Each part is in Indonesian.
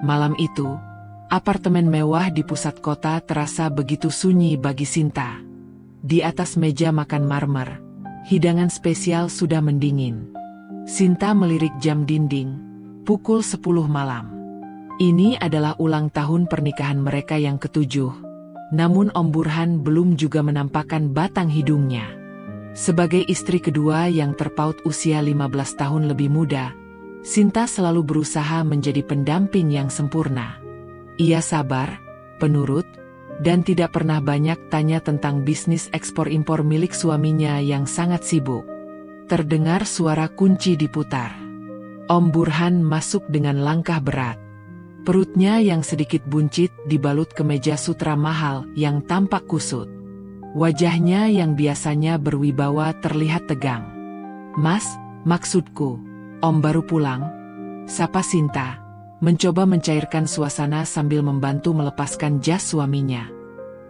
Malam itu, apartemen mewah di pusat kota terasa begitu sunyi bagi Sinta. Di atas meja makan marmer, hidangan spesial sudah mendingin. Sinta melirik jam dinding, pukul 10 malam. Ini adalah ulang tahun pernikahan mereka yang ke-7. Namun Om Burhan belum juga menampakkan batang hidungnya. Sebagai istri kedua yang terpaut usia 15 tahun lebih muda, Sinta selalu berusaha menjadi pendamping yang sempurna. Ia sabar, penurut, dan tidak pernah banyak tanya tentang bisnis ekspor-impor milik suaminya yang sangat sibuk. Terdengar suara kunci diputar. Om Burhan masuk dengan langkah berat. Perutnya yang sedikit buncit dibalut kemeja sutra mahal yang tampak kusut. Wajahnya yang biasanya berwibawa terlihat tegang. "Mas, maksudku, Om baru pulang?" sapa Sinta, mencoba mencairkan suasana sambil membantu melepaskan jas suaminya.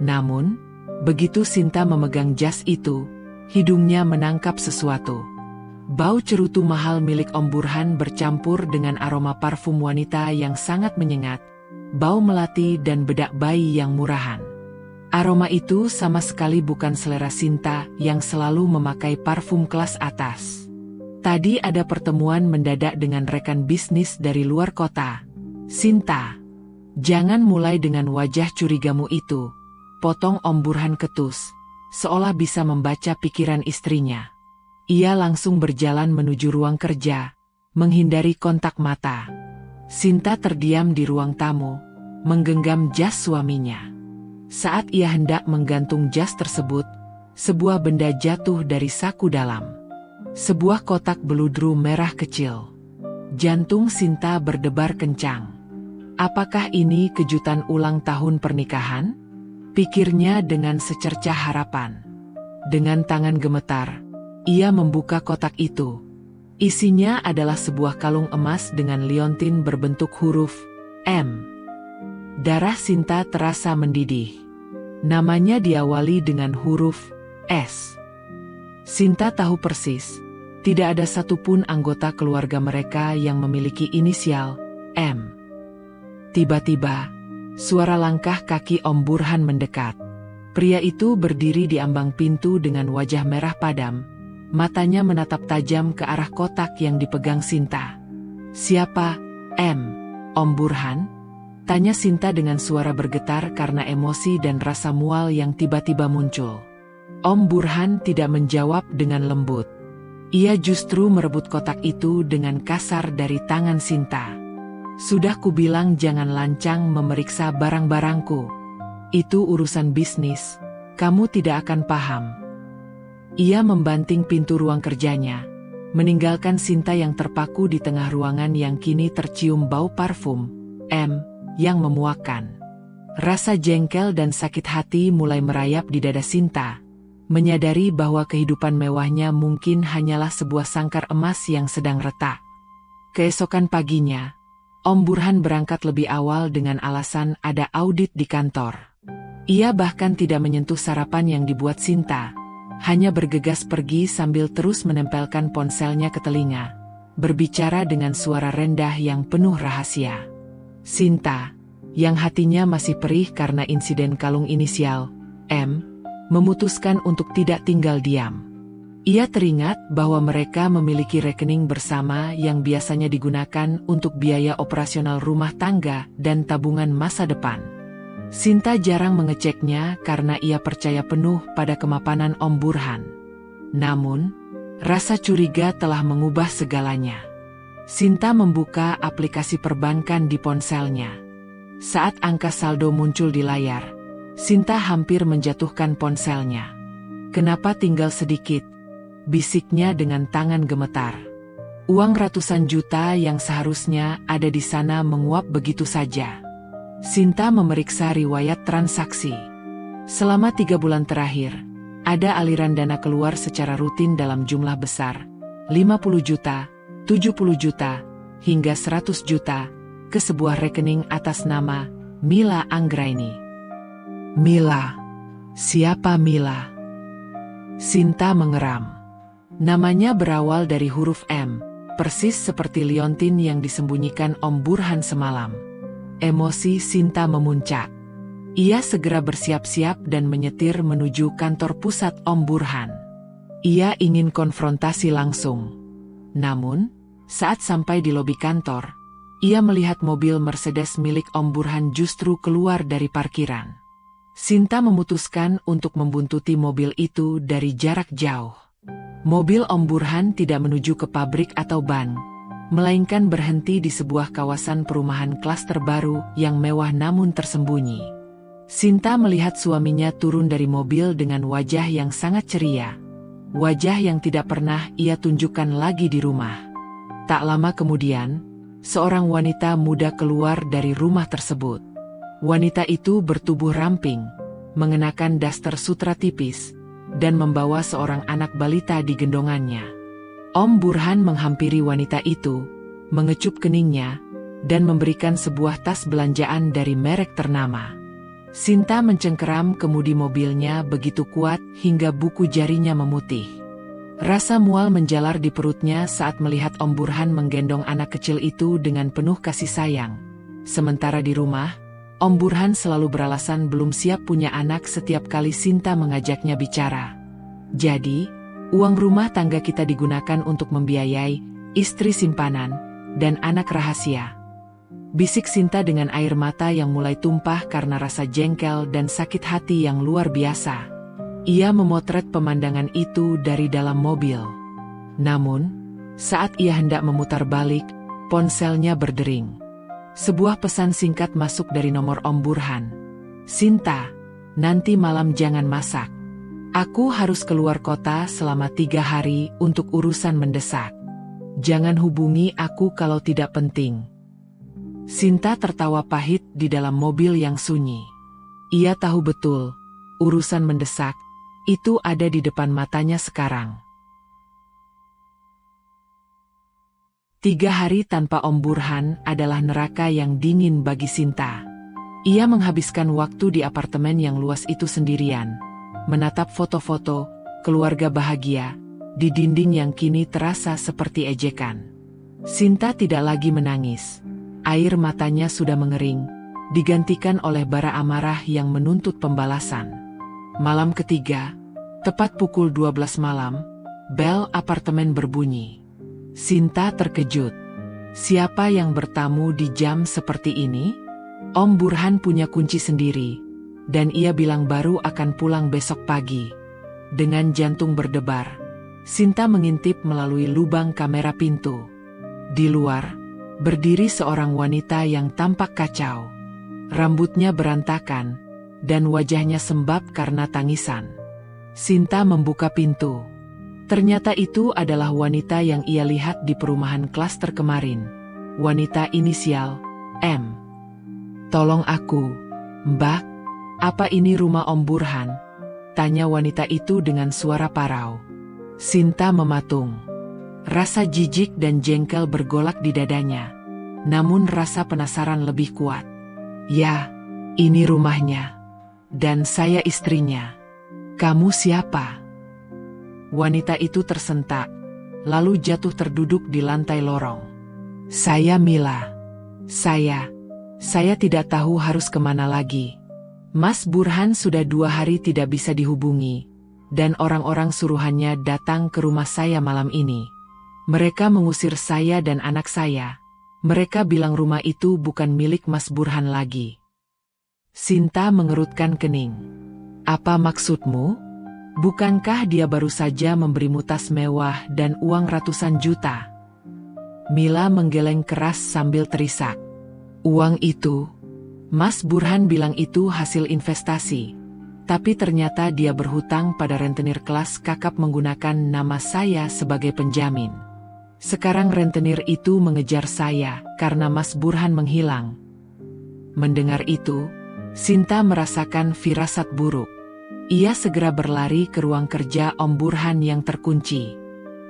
Namun, begitu Sinta memegang jas itu, hidungnya menangkap sesuatu. Bau cerutu mahal milik Om Burhan bercampur dengan aroma parfum wanita yang sangat menyengat, bau melati dan bedak bayi yang murahan. Aroma itu sama sekali bukan selera Sinta yang selalu memakai parfum kelas atas. Tadi ada pertemuan mendadak dengan rekan bisnis dari luar kota. "Sinta, jangan mulai dengan wajah curigamu itu," potong Om Burhan ketus, seolah bisa membaca pikiran istrinya. Ia langsung berjalan menuju ruang kerja, menghindari kontak mata. Sinta terdiam di ruang tamu, menggenggam jas suaminya. Saat ia hendak menggantung jas tersebut, sebuah benda jatuh dari saku dalam. Sebuah kotak beludru merah kecil. Jantung Sinta berdebar kencang. Apakah ini kejutan ulang tahun pernikahan? Pikirnya dengan secercah harapan. Dengan tangan gemetar, ia membuka kotak itu. Isinya adalah sebuah kalung emas dengan liontin berbentuk huruf M. Darah Sinta terasa mendidih. Namanya diawali dengan huruf S. Sinta tahu persis, tidak ada satupun anggota keluarga mereka yang memiliki inisial M. Tiba-tiba, suara langkah kaki Om Burhan mendekat. Pria itu berdiri di ambang pintu dengan wajah merah padam, matanya menatap tajam ke arah kotak yang dipegang Sinta. "Siapa, M? Om Burhan?" tanya Sinta dengan suara bergetar karena emosi dan rasa mual yang tiba-tiba muncul. Om Burhan tidak menjawab dengan lembut. Ia justru merebut kotak itu dengan kasar dari tangan Sinta. "Sudah kubilang jangan lancang memeriksa barang-barangku. Itu urusan bisnis, kamu tidak akan paham." Ia membanting pintu ruang kerjanya, meninggalkan Sinta yang terpaku di tengah ruangan yang kini tercium bau parfum M yang memuakkan. Rasa jengkel dan sakit hati mulai merayap di dada Sinta, menyadari bahwa kehidupan mewahnya mungkin hanyalah sebuah sangkar emas yang sedang retak. Keesokan paginya, Om Burhan berangkat lebih awal dengan alasan ada audit di kantor. Ia bahkan tidak menyentuh sarapan yang dibuat Sinta, hanya bergegas pergi sambil terus menempelkan ponselnya ke telinga, berbicara dengan suara rendah yang penuh rahasia. Sinta, yang hatinya masih perih karena insiden kalung inisial M, memutuskan untuk tidak tinggal diam. Ia teringat bahwa mereka memiliki rekening bersama yang biasanya digunakan untuk biaya operasional rumah tangga dan tabungan masa depan. Sinta jarang mengeceknya karena ia percaya penuh pada kemapanan Om Burhan. Namun, rasa curiga telah mengubah segalanya. Sinta membuka aplikasi perbankan di ponselnya. Saat angka saldo muncul di layar, Sinta hampir menjatuhkan ponselnya. "Kenapa tinggal sedikit?" bisiknya dengan tangan gemetar. Uang ratusan juta yang seharusnya ada di sana menguap begitu saja. Sinta memeriksa riwayat transaksi. Selama 3 bulan terakhir, ada aliran dana keluar secara rutin dalam jumlah besar, 50 juta, 70 juta, hingga 100 juta, ke sebuah rekening atas nama Mila Anggraini. "Mila? Siapa Mila?" Sinta mengeram. Namanya berawal dari huruf M, persis seperti liontin yang disembunyikan Om Burhan semalam. Emosi Sinta memuncak. Ia segera bersiap-siap dan menyetir menuju kantor pusat Om Burhan. Ia ingin konfrontasi langsung. Namun, saat sampai di lobi kantor, ia melihat mobil Mercedes milik Om Burhan justru keluar dari parkiran. Sinta memutuskan untuk membuntuti mobil itu dari jarak jauh. Mobil Om Burhan tidak menuju ke pabrik atau bank, melainkan berhenti di sebuah kawasan perumahan klaster baru yang mewah namun tersembunyi. Sinta melihat suaminya turun dari mobil dengan wajah yang sangat ceria. Wajah yang tidak pernah ia tunjukkan lagi di rumah. Tak lama kemudian, seorang wanita muda keluar dari rumah tersebut. Wanita itu bertubuh ramping, mengenakan daster sutra tipis, dan membawa seorang anak balita di gendongannya. Om Burhan menghampiri wanita itu, mengecup keningnya, dan memberikan sebuah tas belanjaan dari merek ternama. Sinta mencengkeram kemudi mobilnya begitu kuat hingga buku jarinya memutih. Rasa mual menjalar di perutnya saat melihat Om Burhan menggendong anak kecil itu dengan penuh kasih sayang. Sementara di rumah, Om Burhan selalu beralasan belum siap punya anak setiap kali Sinta mengajaknya bicara. Jadi, uang rumah tangga kita digunakan untuk membiayai istri simpanan dan anak rahasia. Bisik Sinta dengan air mata yang mulai tumpah karena rasa jengkel dan sakit hati yang luar biasa. Ia memotret pemandangan itu dari dalam mobil. Namun, saat ia hendak memutar balik, ponselnya berdering. Sebuah pesan singkat masuk dari nomor Om Burhan. "Sinta, nanti malam jangan masak. Aku harus keluar kota selama 3 hari untuk urusan mendesak. Jangan hubungi aku kalau tidak penting." Sinta tertawa pahit di dalam mobil yang sunyi. Ia tahu betul, urusan mendesak, itu ada di depan matanya sekarang. 3 hari tanpa Om Burhan adalah neraka yang dingin bagi Sinta. Ia menghabiskan waktu di apartemen yang luas itu sendirian, menatap foto-foto keluarga bahagia di dinding yang kini terasa seperti ejekan. Sinta tidak lagi menangis. Air matanya sudah mengering, digantikan oleh bara amarah yang menuntut pembalasan. Malam ketiga, tepat pukul 12 malam, bel apartemen berbunyi. Sinta terkejut. Siapa yang bertamu di jam seperti ini? Om Burhan punya kunci sendiri, dan ia bilang baru akan pulang besok pagi. Dengan jantung berdebar, Sinta mengintip melalui lubang kamera pintu. Di luar, berdiri seorang wanita yang tampak kacau. Rambutnya berantakan, dan wajahnya sembab karena tangisan. Sinta membuka pintu. Ternyata itu adalah wanita yang ia lihat di perumahan klaster kemarin. Wanita inisial M. "Tolong aku, Mbak, apa ini rumah Om Burhan?" tanya wanita itu dengan suara parau. Sinta mematung. Rasa jijik dan jengkel bergolak di dadanya. Namun rasa penasaran lebih kuat. "Ya, ini rumahnya. Dan saya istrinya. Kamu siapa?" Wanita itu tersentak, lalu jatuh terduduk di lantai lorong. "Saya Mila. Saya tidak tahu harus kemana lagi. Mas Burhan sudah 2 hari tidak bisa dihubungi, dan orang-orang suruhannya datang ke rumah saya malam ini. Mereka mengusir saya dan anak saya. Mereka bilang rumah itu bukan milik Mas Burhan lagi." Sinta mengerutkan kening. "Apa maksudmu? Bukankah dia baru saja memberimu tas mewah dan uang ratusan juta?" Mila menggeleng keras sambil terisak. "Uang itu? Mas Burhan bilang itu hasil investasi. Tapi ternyata dia berhutang pada rentenir kelas kakap menggunakan nama saya sebagai penjamin. Sekarang rentenir itu mengejar saya karena Mas Burhan menghilang." Mendengar itu, Sinta merasakan firasat buruk. Ia segera berlari ke ruang kerja Om Burhan yang terkunci.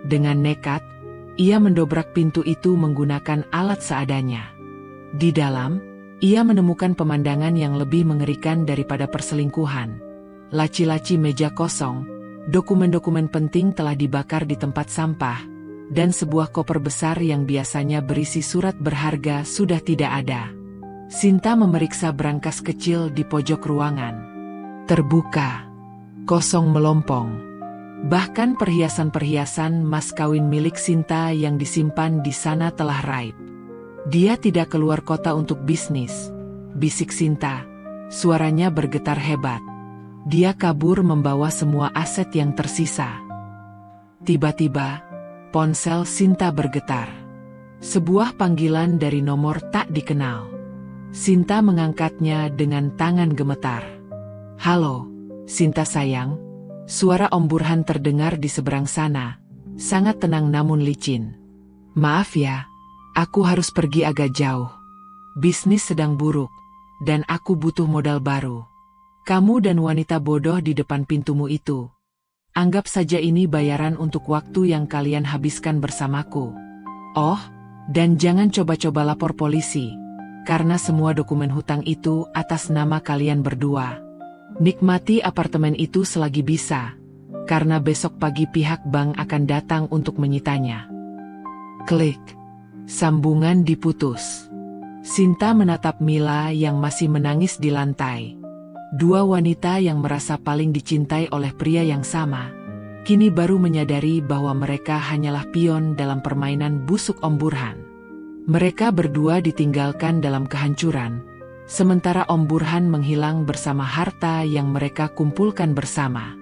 Dengan nekat, ia mendobrak pintu itu menggunakan alat seadanya. Di dalam, ia menemukan pemandangan yang lebih mengerikan daripada perselingkuhan. Laci-laci meja kosong, dokumen-dokumen penting telah dibakar di tempat sampah, dan sebuah koper besar yang biasanya berisi surat berharga sudah tidak ada. Sinta memeriksa brankas kecil di pojok ruangan. Terbuka, kosong melompong. Bahkan perhiasan-perhiasan mas kawin milik Sinta yang disimpan di sana telah raib. Dia tidak keluar kota untuk bisnis, bisik Sinta. Suaranya bergetar hebat. Dia kabur membawa semua aset yang tersisa. Tiba-tiba, ponsel Sinta bergetar. Sebuah panggilan dari nomor tak dikenal. Sinta mengangkatnya dengan tangan gemetar. "Halo, Sinta sayang." Suara Om Burhan terdengar di seberang sana, sangat tenang namun licin. "Maaf ya, aku harus pergi agak jauh. Bisnis sedang buruk, dan aku butuh modal baru. Kamu dan wanita bodoh di depan pintumu itu. Anggap saja ini bayaran untuk waktu yang kalian habiskan bersamaku. Oh, dan jangan coba-coba lapor polisi. Karena semua dokumen hutang itu atas nama kalian berdua. Nikmati apartemen itu selagi bisa, karena besok pagi pihak bank akan datang untuk menyitanya." Klik. Sambungan diputus. Sinta menatap Mila yang masih menangis di lantai. Dua wanita yang merasa paling dicintai oleh pria yang sama, kini baru menyadari bahwa mereka hanyalah pion dalam permainan busuk Om Burhan. Mereka berdua ditinggalkan dalam kehancuran, sementara Om Burhan menghilang bersama harta yang mereka kumpulkan bersama.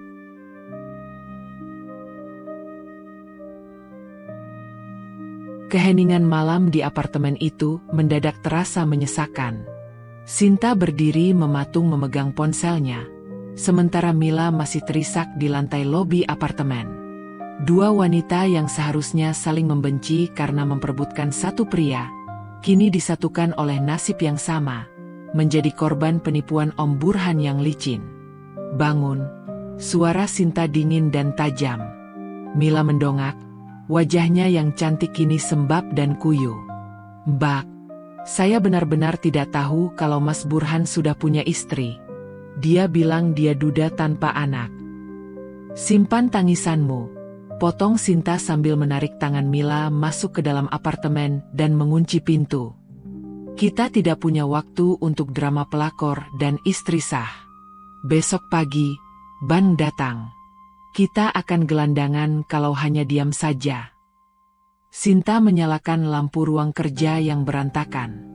Keheningan malam di apartemen itu mendadak terasa menyesakan. Sinta berdiri mematung memegang ponselnya, sementara Mila masih terisak di lantai lobi apartemen. Dua wanita yang seharusnya saling membenci karena memperebutkan satu pria, kini disatukan oleh nasib yang sama, menjadi korban penipuan Om Burhan yang licin. "Bangun!" Suara Sinta dingin dan tajam. Mila mendongak, wajahnya yang cantik kini sembab dan kuyu. "Mbak, saya benar-benar tidak tahu kalau Mas Burhan sudah punya istri. Dia bilang dia duda tanpa anak." "Simpan tangisanmu," potong Sinta sambil menarik tangan Mila masuk ke dalam apartemen dan mengunci pintu. "Kita tidak punya waktu untuk drama pelakor dan istri sah. Besok pagi, bank datang. Kita akan gelandangan kalau hanya diam saja." Sinta menyalakan lampu ruang kerja yang berantakan.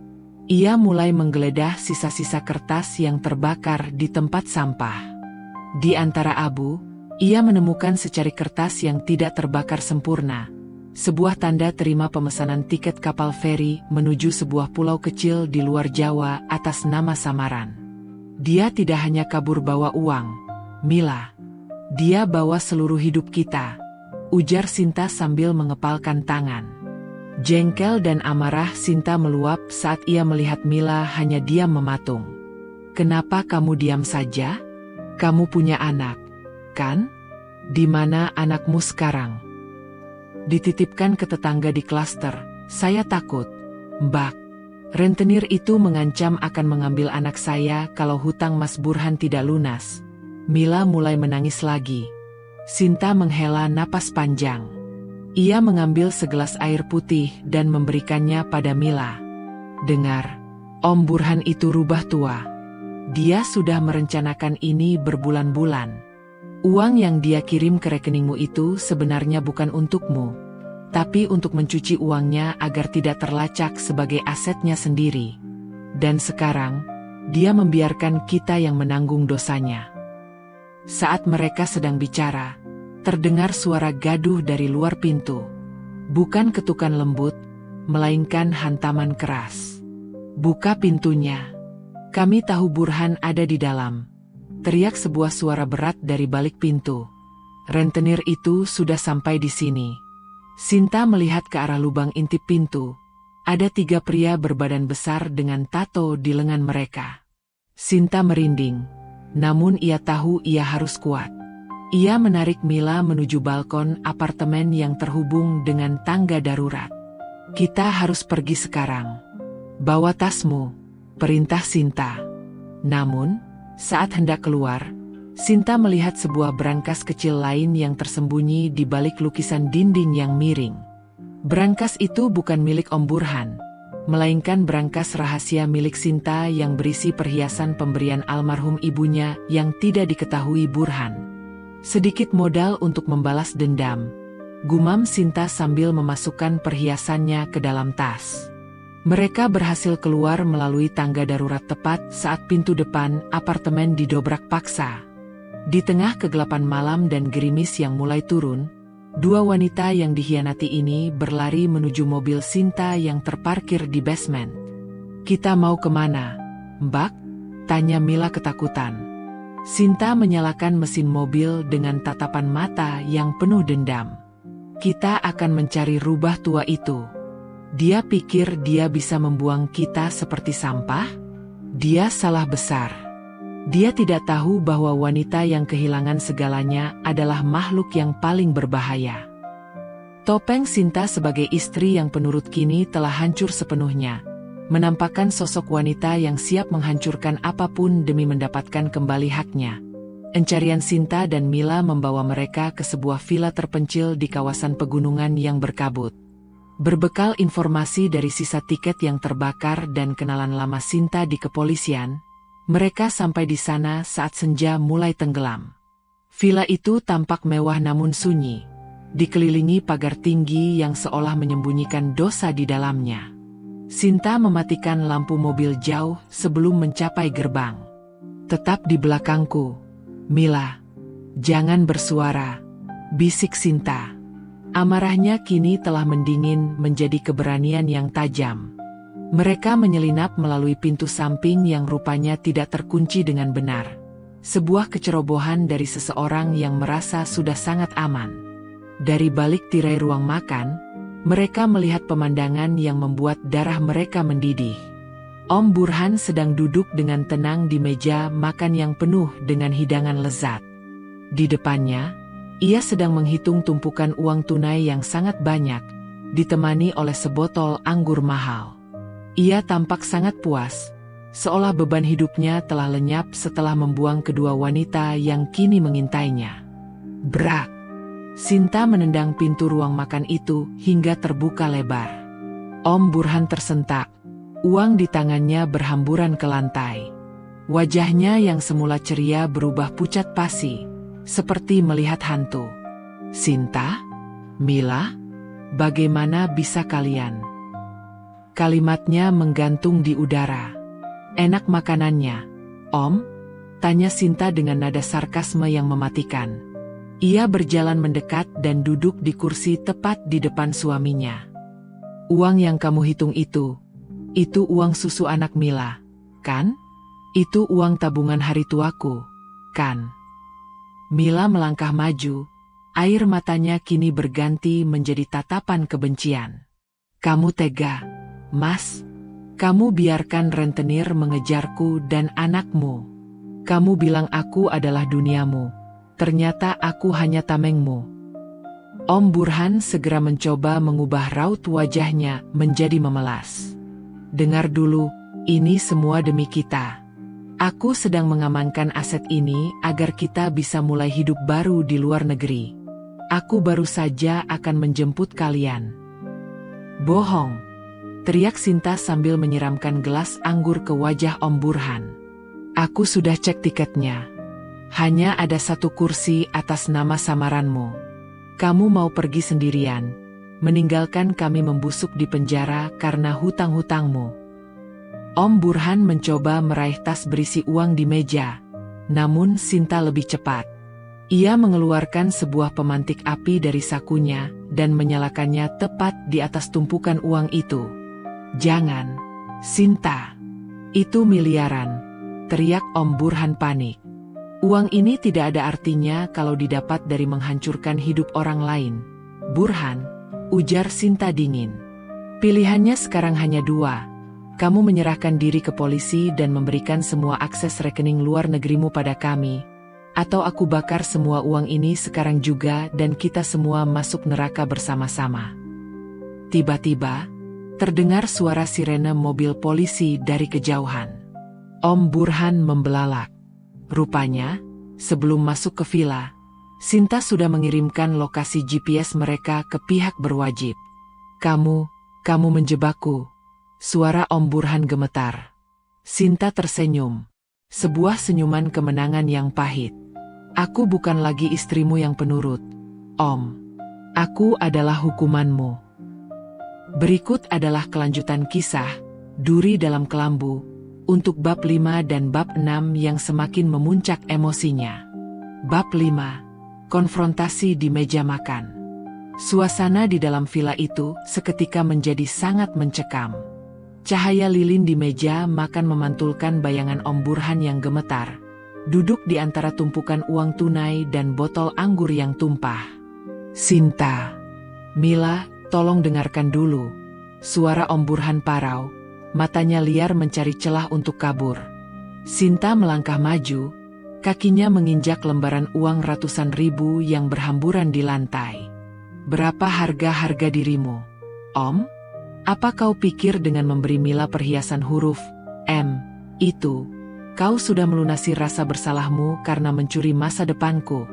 Ia mulai menggeledah sisa-sisa kertas yang terbakar di tempat sampah. Di antara abu, ia menemukan secari kertas yang tidak terbakar sempurna. Sebuah tanda terima pemesanan tiket kapal feri menuju sebuah pulau kecil di luar Jawa atas nama samaran. "Dia tidak hanya kabur bawa uang, Mila. Dia bawa seluruh hidup kita," ujar Sinta sambil mengepalkan tangan. Jengkel dan amarah Sinta meluap saat ia melihat Mila hanya diam mematung. "Kenapa kamu diam saja? Kamu punya anak, kan? Di mana anakmu sekarang?" "Dititipkan ke tetangga di klaster. Saya takut, Mbak. Rentenir itu mengancam akan mengambil anak saya kalau hutang Mas Burhan tidak lunas." Mila mulai menangis lagi. Sinta menghela napas panjang. Ia mengambil segelas air putih dan memberikannya pada Mila. "Dengar, Om Burhan itu rubah tua. Dia sudah merencanakan ini berbulan-bulan. Uang yang dia kirim ke rekeningmu itu sebenarnya bukan untukmu, tapi untuk mencuci uangnya agar tidak terlacak sebagai asetnya sendiri. Dan sekarang, dia membiarkan kita yang menanggung dosanya." Saat mereka sedang bicara, terdengar suara gaduh dari luar pintu. Bukan ketukan lembut, melainkan hantaman keras. "Buka pintunya. Kami tahu Burhan ada di dalam," teriak sebuah suara berat dari balik pintu. "Rentenir itu sudah sampai di sini." Sinta melihat ke arah lubang intip pintu. Ada 3 pria berbadan besar dengan tato di lengan mereka. Sinta merinding, namun ia tahu ia harus kuat. Ia menarik Mila menuju balkon apartemen yang terhubung dengan tangga darurat. "Kita harus pergi sekarang. Bawa tasmu," perintah Sinta. Namun, saat hendak keluar, Sinta melihat sebuah brankas kecil lain yang tersembunyi di balik lukisan dinding yang miring. Brankas itu bukan milik Om Burhan, melainkan berangkas rahasia milik Sinta yang berisi perhiasan pemberian almarhum ibunya yang tidak diketahui Burhan. Sedikit modal untuk membalas dendam, gumam Sinta sambil memasukkan perhiasannya ke dalam tas. Mereka berhasil keluar melalui tangga darurat tepat saat pintu depan apartemen didobrak paksa. Di tengah kegelapan malam dan gerimis yang mulai turun, dua wanita yang dikhianati ini berlari menuju mobil Sinta yang terparkir di basement. "Kita mau kemana, Mbak?" tanya Mila ketakutan. Sinta menyalakan mesin mobil dengan tatapan mata yang penuh dendam. "Kita akan mencari rubah tua itu. Dia pikir dia bisa membuang kita seperti sampah? Dia salah besar. Dia tidak tahu bahwa wanita yang kehilangan segalanya adalah makhluk yang paling berbahaya." Topeng Sinta sebagai istri yang penurut kini telah hancur sepenuhnya, menampakkan sosok wanita yang siap menghancurkan apapun demi mendapatkan kembali haknya. Pencarian Sinta dan Mila membawa mereka ke sebuah villa terpencil di kawasan pegunungan yang berkabut. Berbekal informasi dari sisa tiket yang terbakar dan kenalan lama Sinta di kepolisian, mereka sampai di sana saat senja mulai tenggelam. Villa itu tampak mewah namun sunyi, dikelilingi pagar tinggi yang seolah menyembunyikan dosa di dalamnya. Sinta mematikan lampu mobil jauh sebelum mencapai gerbang. "Tetap di belakangku, Mila. Jangan bersuara," bisik Sinta. Amarahnya kini telah mendingin menjadi keberanian yang tajam. Mereka menyelinap melalui pintu samping yang rupanya tidak terkunci dengan benar. Sebuah kecerobohan dari seseorang yang merasa sudah sangat aman. Dari balik tirai ruang makan, mereka melihat pemandangan yang membuat darah mereka mendidih. Om Burhan sedang duduk dengan tenang di meja makan yang penuh dengan hidangan lezat. Di depannya, ia sedang menghitung tumpukan uang tunai yang sangat banyak, ditemani oleh sebotol anggur mahal. Ia tampak sangat puas, seolah beban hidupnya telah lenyap setelah membuang kedua wanita yang kini mengintainya. Brak! Sinta menendang pintu ruang makan itu hingga terbuka lebar. Om Burhan tersentak, uang di tangannya berhamburan ke lantai. Wajahnya yang semula ceria berubah pucat pasi, seperti melihat hantu. "Sinta? Mila? Bagaimana bisa kalian?" Kalimatnya menggantung di udara. "Enak makanannya, Om?" tanya Sinta dengan nada sarkasme yang mematikan. Ia berjalan mendekat dan duduk di kursi tepat di depan suaminya. "Uang yang kamu hitung itu uang susu anak Mila, kan? Itu uang tabungan hari tuaku, kan?" Mila melangkah maju, air matanya kini berganti menjadi tatapan kebencian. "Kamu tega, Mas. Kamu biarkan rentenir mengejarku dan anakmu. Kamu bilang aku adalah duniamu, ternyata aku hanya tamengmu." Om Burhan segera mencoba mengubah raut wajahnya menjadi memelas. "Dengar dulu, ini semua demi kita. Aku sedang mengamankan aset ini agar kita bisa mulai hidup baru di luar negeri. Aku baru saja akan menjemput kalian." "Bohong!" teriak Sinta sambil menyiramkan gelas anggur ke wajah Om Burhan. "Aku sudah cek tiketnya. Hanya ada satu kursi atas nama samaranmu. Kamu mau pergi sendirian, meninggalkan kami membusuk di penjara karena hutang-hutangmu." Om Burhan mencoba meraih tas berisi uang di meja, namun Sinta lebih cepat. Ia mengeluarkan sebuah pemantik api dari sakunya dan menyalakannya tepat di atas tumpukan uang itu. "Jangan, Sinta. Itu miliaran," teriak Om Burhan panik. "Uang ini tidak ada artinya kalau didapat dari menghancurkan hidup orang lain, Burhan," ujar Sinta dingin. "Pilihannya sekarang hanya dua. Kamu menyerahkan diri ke polisi dan memberikan semua akses rekening luar negerimu pada kami, atau aku bakar semua uang ini sekarang juga dan kita semua masuk neraka bersama-sama." Tiba-tiba, terdengar suara sirene mobil polisi dari kejauhan. Om Burhan membelalak. Rupanya, sebelum masuk ke villa, Sinta sudah mengirimkan lokasi GPS mereka ke pihak berwajib. Kamu menjebakku," Suara Om Burhan gemetar. Sinta tersenyum. Sebuah senyuman kemenangan yang pahit. Aku bukan lagi istrimu yang penurut, Om. Aku adalah hukumanmu. Berikut adalah kelanjutan kisah Duri dalam Kelambu untuk bab 5 dan bab 6 yang semakin memuncak emosinya. Bab 5. Konfrontasi di meja makan. Suasana di dalam villa itu seketika menjadi sangat mencekam. Cahaya lilin di meja makan memantulkan bayangan Om Burhan yang gemetar, duduk di antara tumpukan uang tunai dan botol anggur yang tumpah. Sinta, Mila, tolong dengarkan dulu. Suara Om Burhan parau, matanya liar mencari celah untuk kabur. Sinta melangkah maju, kakinya menginjak lembaran uang ratusan ribu yang berhamburan di lantai. Berapa harga dirimu, Om? Apa kau pikir dengan memberi Mila perhiasan huruf M itu, kau sudah melunasi rasa bersalahmu karena mencuri masa depanku?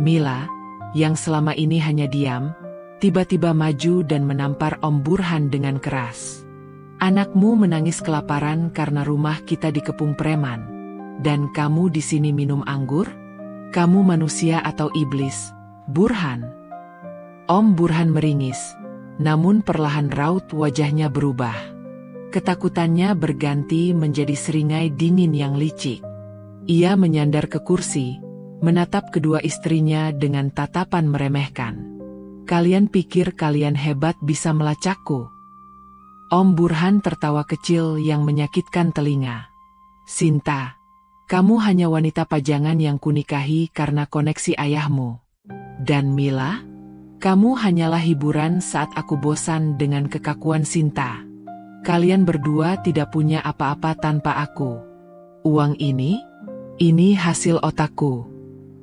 Mila, yang selama ini hanya diam, tiba-tiba maju dan menampar Om Burhan dengan keras. Anakmu menangis kelaparan karena rumah kita dikepung preman. Dan kamu di sini minum anggur? Kamu manusia atau iblis, Burhan? Om Burhan meringis, namun perlahan raut wajahnya berubah. Ketakutannya berganti menjadi seringai dingin yang licik. Ia menyandar ke kursi, menatap kedua istrinya dengan tatapan meremehkan. Kalian pikir kalian hebat bisa melacakku? Om Burhan tertawa kecil yang menyakitkan telinga. Sinta, kamu hanya wanita pajangan yang kunikahi karena koneksi ayahmu. Dan Mila, kamu hanyalah hiburan saat aku bosan dengan kekakuan Sinta. Kalian berdua tidak punya apa-apa tanpa aku. Uang ini hasil otakku.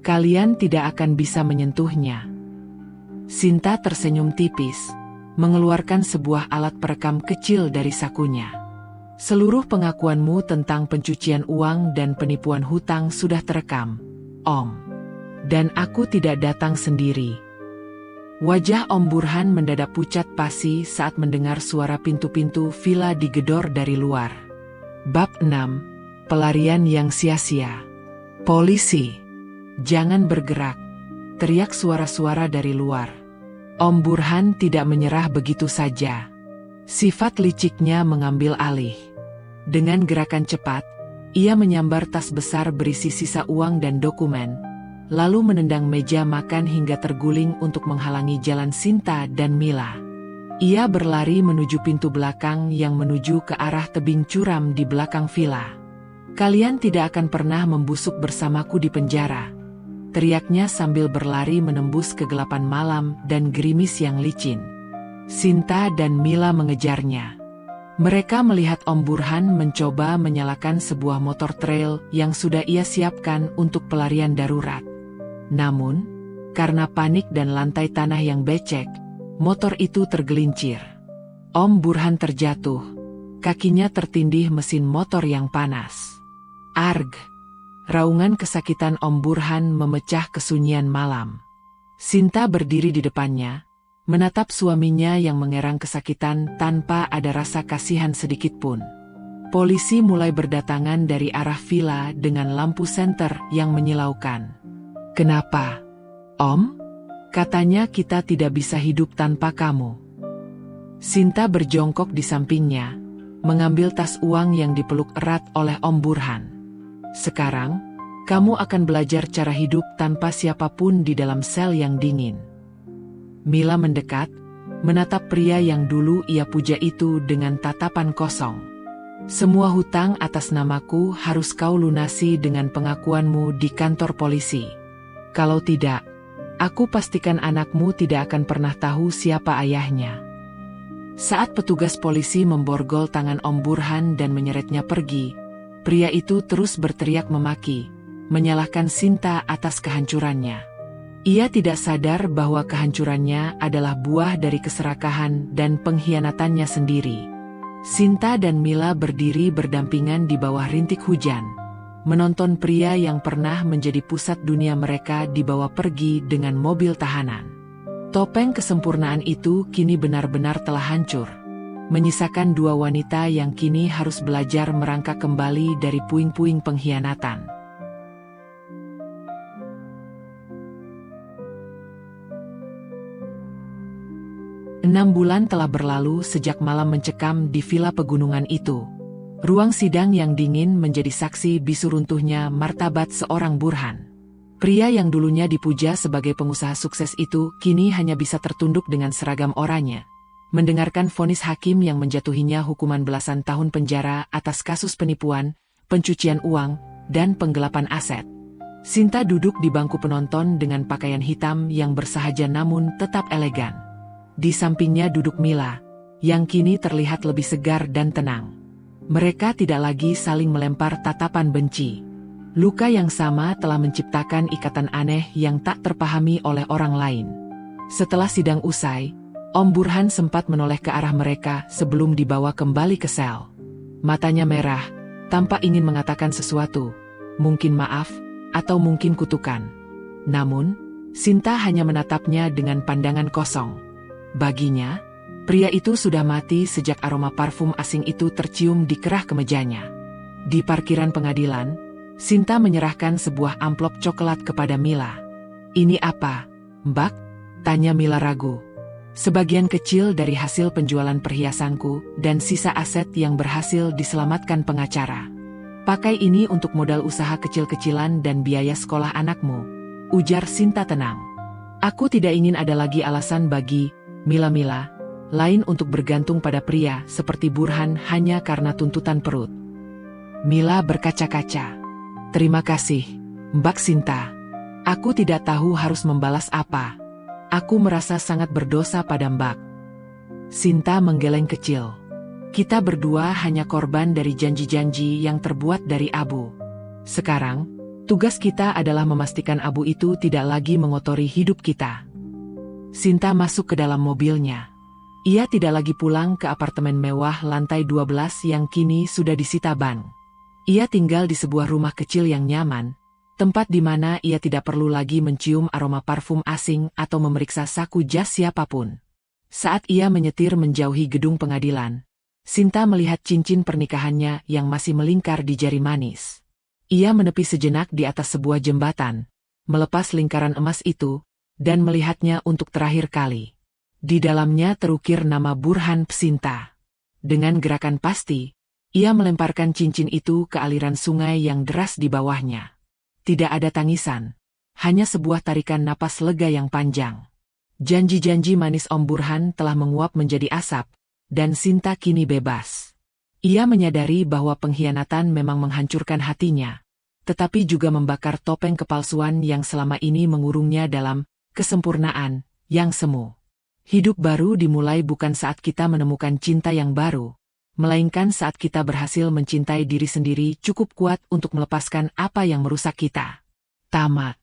Kalian tidak akan bisa menyentuhnya. Sinta tersenyum tipis, mengeluarkan sebuah alat perekam kecil dari sakunya. Seluruh pengakuanmu tentang pencucian uang dan penipuan hutang sudah terekam, Om. Dan aku tidak datang sendiri. Wajah Om Burhan mendadak pucat pasi saat mendengar suara pintu-pintu villa digedor dari luar. Bab 6. Pelarian yang sia-sia. Polisi, jangan bergerak, teriak suara-suara dari luar. Om Burhan tidak menyerah begitu saja. Sifat liciknya mengambil alih. Dengan gerakan cepat, ia menyambar tas besar berisi sisa uang dan dokumen, lalu menendang meja makan hingga terguling untuk menghalangi jalan Sinta dan Mila. Ia berlari menuju pintu belakang yang menuju ke arah tebing curam di belakang villa. Kalian tidak akan pernah membusuk bersamaku di penjara, teriaknya sambil berlari menembus kegelapan malam dan gerimis yang licin. Sinta dan Mila mengejarnya. Mereka melihat Om Burhan mencoba menyalakan sebuah motor trail yang sudah ia siapkan untuk pelarian darurat. Namun, karena panik dan lantai tanah yang becek, motor itu tergelincir. Om Burhan terjatuh, kakinya tertindih mesin motor yang panas. Arg! Raungan kesakitan Om Burhan memecah kesunyian malam. Sinta berdiri di depannya, menatap suaminya yang mengerang kesakitan tanpa ada rasa kasihan sedikitpun. Polisi mulai berdatangan dari arah villa dengan lampu senter yang menyilaukan. Kenapa, Om? Katanya kita tidak bisa hidup tanpa kamu. Sinta berjongkok di sampingnya, mengambil tas uang yang dipeluk erat oleh Om Burhan. Sekarang, kamu akan belajar cara hidup tanpa siapapun di dalam sel yang dingin. Mila mendekat, menatap pria yang dulu ia puja itu dengan tatapan kosong. Semua hutang atas namaku harus kau lunasi dengan pengakuanmu di kantor polisi. Kalau tidak, aku pastikan anakmu tidak akan pernah tahu siapa ayahnya. Saat petugas polisi memborgol tangan Om Burhan dan menyeretnya pergi, pria itu terus berteriak memaki, menyalahkan Sinta atas kehancurannya. Ia tidak sadar bahwa kehancurannya adalah buah dari keserakahan dan pengkhianatannya sendiri. Sinta dan Mila berdiri berdampingan di bawah rintik hujan, menonton pria yang pernah menjadi pusat dunia mereka dibawa pergi dengan mobil tahanan. Topeng kesempurnaan itu kini benar-benar telah hancur. menyisakan dua wanita yang kini harus belajar merangkak kembali dari puing-puing pengkhianatan. Enam bulan telah berlalu sejak malam mencekam di villa pegunungan itu. Ruang sidang yang dingin menjadi saksi bisu runtuhnya martabat seorang Burhan. Pria yang dulunya dipuja sebagai pengusaha sukses itu kini hanya bisa tertunduk dengan seragam oranye, mendengarkan vonis hakim yang menjatuhinya hukuman belasan tahun penjara atas kasus penipuan, pencucian uang, dan penggelapan aset. Sinta duduk di bangku penonton dengan pakaian hitam yang bersahaja namun tetap elegan. Di sampingnya duduk Mila, yang kini terlihat lebih segar dan tenang. Mereka tidak lagi saling melempar tatapan benci. Luka yang sama telah menciptakan ikatan aneh yang tak terpahami oleh orang lain. Setelah sidang usai, Om Burhan sempat menoleh ke arah mereka sebelum dibawa kembali ke sel. Matanya merah, tampak ingin mengatakan sesuatu, mungkin maaf, atau mungkin kutukan. Namun, Sinta hanya menatapnya dengan pandangan kosong. Baginya, pria itu sudah mati sejak aroma parfum asing itu tercium di kerah kemejanya. Di parkiran pengadilan, Sinta menyerahkan sebuah amplop coklat kepada Mila. "Ini apa, Mbak?" tanya Mila ragu. "Sebagian kecil dari hasil penjualan perhiasanku dan sisa aset yang berhasil diselamatkan pengacara. Pakai ini untuk modal usaha kecil-kecilan dan biaya sekolah anakmu," ujar Sinta tenang. "Aku tidak ingin ada lagi alasan bagi Mila lain untuk bergantung pada pria seperti Burhan hanya karena tuntutan perut." Mila berkaca-kaca. "Terima kasih, Mbak Sinta. Aku tidak tahu harus membalas apa. Aku merasa sangat berdosa pada Mbak." Sinta menggeleng kecil. "Kita berdua hanya korban dari janji-janji yang terbuat dari abu. Sekarang, tugas kita adalah memastikan abu itu tidak lagi mengotori hidup kita." Sinta masuk ke dalam mobilnya. Ia tidak lagi pulang ke apartemen mewah lantai 12 yang kini sudah disita bank. Ia tinggal di sebuah rumah kecil yang nyaman, tempat di mana ia tidak perlu lagi mencium aroma parfum asing atau memeriksa saku jas siapapun. Saat ia menyetir menjauhi gedung pengadilan, Sinta melihat cincin pernikahannya yang masih melingkar di jari manis. Ia menepi sejenak di atas sebuah jembatan, melepas lingkaran emas itu, dan melihatnya untuk terakhir kali. Di dalamnya terukir nama Burhan Sinta. Dengan gerakan pasti, ia melemparkan cincin itu ke aliran sungai yang deras di bawahnya. Tidak ada tangisan, hanya sebuah tarikan napas lega yang panjang. Janji-janji manis Om Burhan telah menguap menjadi asap, dan Sinta kini bebas. Ia menyadari bahwa pengkhianatan memang menghancurkan hatinya, tetapi juga membakar topeng kepalsuan yang selama ini mengurungnya dalam kesempurnaan yang semu. Hidup baru dimulai bukan saat kita menemukan cinta yang baru, melainkan saat kita berhasil mencintai diri sendiri cukup kuat untuk melepaskan apa yang merusak kita. Tamat.